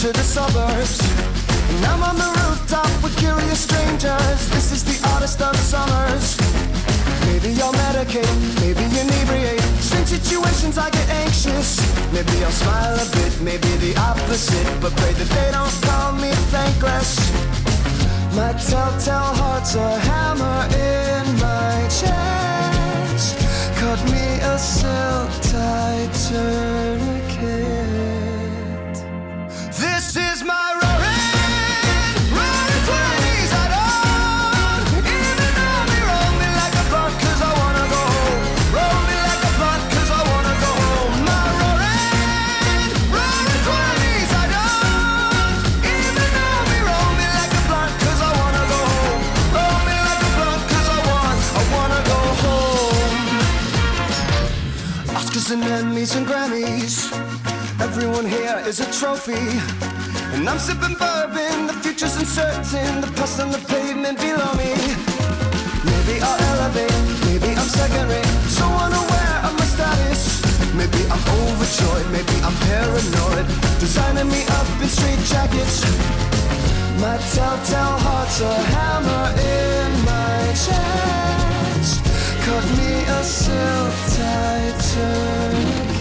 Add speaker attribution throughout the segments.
Speaker 1: to the suburbs. And I'm on the rooftop with curious strangers. This is the oddest of summers. Maybe I'll medicate, maybe inebriate. Strange situations I get anxious. Maybe I'll smile a bit, maybe the opposite. But pray that they don't call me thankless. My telltale heart's a hammer in my chest. Cut me a silk-tied tourniquet. This is my and Emmys and Grammys. Everyone here is a trophy. And I'm sipping bourbon, the future's uncertain. The past on the pavement below me. Maybe I'll elevate, maybe I'm second rate. So unaware of my status. Maybe I'm overjoyed, maybe I'm paranoid. Designing me up in straight jackets. My telltale heart's a hammer in my chest. Cut me a silk-tied tourniquet.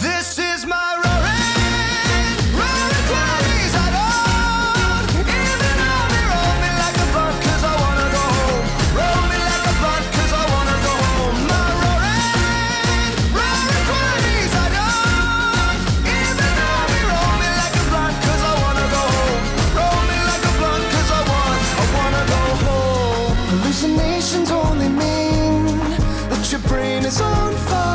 Speaker 1: This is my roaring 20s. I don't even know me. Roll me like a blunt 'cause I wanna go home. Roll me like a blunt 'cause I wanna go home. My roaring 20s. I don't even know me. Roll me like a blunt 'cause I wanna go home. Roll me like a blunt 'cause I wanna go home. Hallucinations only mean that your brain is on fire.